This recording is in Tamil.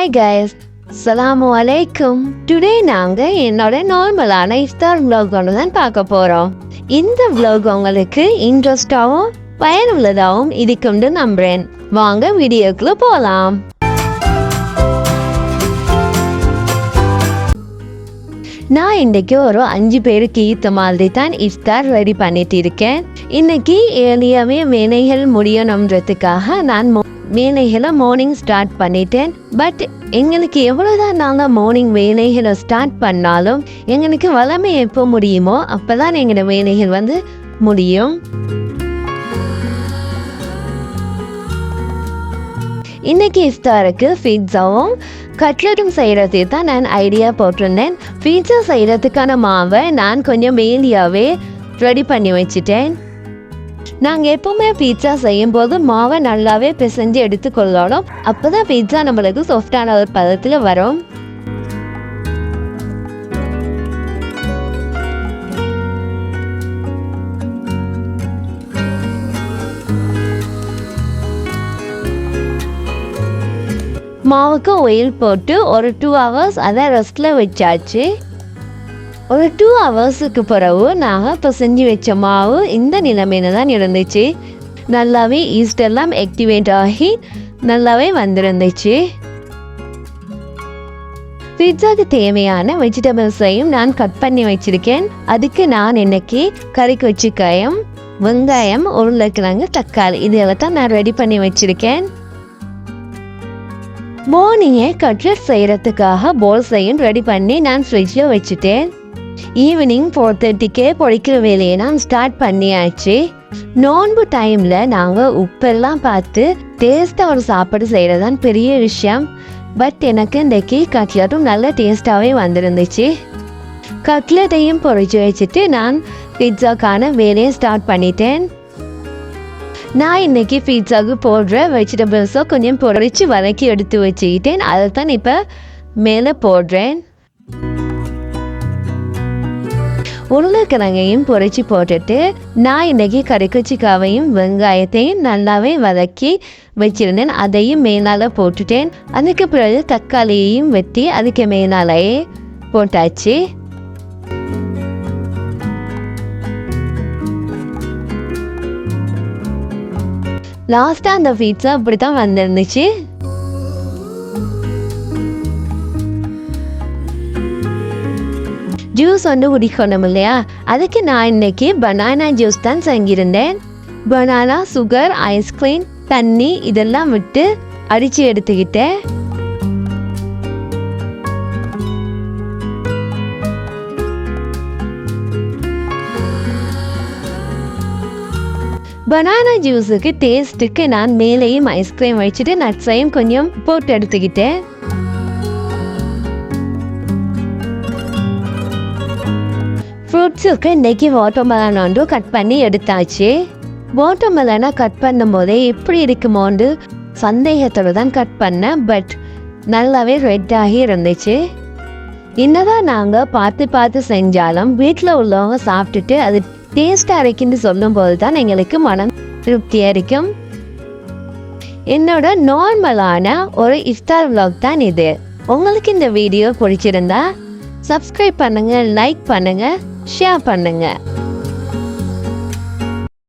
Hi guys, Assalamu alaikum. Today நாங்க என்னோட நார்மலான இஃப்தார் vlog ஒன்று தான் பார்க்க போறோம். இந்த vlog உங்களுக்கு இன்ட்ரெஸ்டாகவும் பயனுள்ளதாகவும் இருக்கும்னு நம்புறேன். வாங்க வீடியோக்குள்ள போலாம். நான் இன்னைக்கு ஒரு 5 பேருக்கு ஈத்த மாதிரி தான் இஃப்தார் ரெடி பண்ணிட்டு இருக்கேன். இன்னைக்கு ஏழியாவே வேலைகள் முடியணுன்றதுக்காக நான் வேலைகளை மார்னிங் ஸ்டார்ட் பண்ணிட்டேன். பட் எங்களுக்கு எவ்வளோதான் நாங்கள் மார்னிங் வேலைகளை ஸ்டார்ட் பண்ணாலும் எங்களுக்கு வளமை எப்போ முடியுமோ அப்போதான் எங்களோட வேலைகள் முடியும். இன்னைக்கு இஃப்தாருக்கு பீட்சாவும் கட்லெட்டும் செய்கிறது தான் நான் ஐடியா போட்டிருந்தேன். பீட்சா செய்கிறதுக்கான மாவை நான் கொஞ்சம் வேலியாகவே ரெடி பண்ணி வச்சுட்டேன். நாங்கள் எப்பவுமே பீட்சா செய்யும் போது மாவை நல்லாவே பிசைஞ்சு எடுத்துக்கொள்ளணும். அப்போ தான் பீட்சா நம்மளுக்கு சாஃப்டான ஒரு பதத்தில் வரும். மாவுக்கு ஆயில் போட்டு ஒரு 2 hours அதை ரெஸ்ட்டில் வச்சாச்சு. ஒரு 2 hours பிறகு நாங்கள் பிசைஞ்சு வச்ச மாவு இந்த நிலைமையில தான் இருந்துச்சு. நல்லாவே ஈஸ்ட் எல்லாம் ஆக்டிவேட் ஆகி நல்லாவே வந்திருந்துச்சு. பீட்சாவுக்கு தேவையான வெஜிடபிள்ஸையும் நான் கட் பண்ணி வச்சிருக்கேன். அதுக்கு நான் இன்னைக்கு கறிக்கு வச்சுக்காயம், வெங்காயம், உருளைக்கிழங்கு, தக்காளி இதெல்லாம் தான் நான் ரெடி பண்ணி வச்சிருக்கேன். மார்னிங்கே கட்லெட் செய்கிறதுக்காக போல்ஸையும் ரெடி பண்ணி நான் ஃப்ரிட்ஜில் வச்சுட்டேன். ஈவினிங் 4:30 பொடிக்கிற வேலையை நான் ஸ்டார்ட் பண்ணியாச்சு. நோன்பு டைமில் நாங்கள் உப்பெல்லாம் பார்த்து டேஸ்ட்டாக ஒரு சாப்பாடு செய்கிறதான் பெரிய விஷயம். பட் எனக்கு இன்றைக்கி கட்லெட்டும் நல்ல டேஸ்ட்டாகவே வந்துருந்துச்சு. கட்லெட்டையும் பொறிச்சு வச்சுட்டு நான் பீட்சாக்கான வேலையை ஸ்டார்ட் பண்ணிட்டேன். நான் இன்னைக்கு பீட்சாவுக்கு போடுற வெஜிடபிள்ஸை கொஞ்சம் பொறிச்சு வதக்கி எடுத்து வச்சுக்கிட்டேன். அதை தான் இப்போ மேலே போடுறேன். உருளைக்கிழங்கையும் பொறிச்சு போட்டுட்டு நான் இன்னைக்கு கறிக்குச்சிக்காவையும் வெங்காயத்தையும் நல்லாவே வதக்கி வச்சிருந்தேன். அதையும் மேலால் போட்டுட்டேன். அதுக்கு பிறகு தக்காளியையும் வெட்டி அதுக்கு மேலாலேயே போட்டாச்சு. லாஸ்ட்டாக அந்த பீட்சா அப்படி தான் வந்துருந்துச்சு. ஜூஸ் குடிக்கணும் இல்லையா, அதுக்கு நான் இன்னைக்கு பனானா ஜூஸ் தான் செஞ்சிருந்தேன். பனானா, சுகர், ஐஸ்கிரீம், தண்ணி இதெல்லாம் விட்டு அடித்து எடுத்துக்கிட்டேன். பனானா ஜூஸுக்கு டேஸ்ட்டுக்கு நான் மேலேயும் ஐஸ்கிரீம் வச்சுட்டு நட்ஸையும் கொஞ்சம் போட்டு எடுத்துக்கிட்டேன். ஃப்ரூட்ஸுக்கு இன்னைக்கு வாட்டர்மெலன் ஒன்று கட் பண்ணி எடுத்தாச்சு. வாட்டர்மெலனை கட் பண்ணும் போதே எப்படி இருக்குமோன்னு சந்தேகத்தோடு தான் கட் பண்ணேன். பட் நல்லாவே ரெட்டாகி இருந்துச்சு. என்னதான் நாங்கள் பார்த்து செஞ்சாலும் வீட்டில் உள்ளவங்க சாப்பிட்டுட்டு அது டேஸ்டாக இருக்குன்னு சொல்லும் போது தான் எங்களுக்கு மனம் திருப்தியாக இருக்கும். என்னோட நார்மலான ஒரு இஃப்தார் vlog தான் இது. உங்களுக்கு இந்த வீடியோ பிடிச்சிருந்தா சப்ஸ்கிரைப் பண்ணுங்க, லைக் பண்ணுங்க, ஷேர் பண்ணுங்க.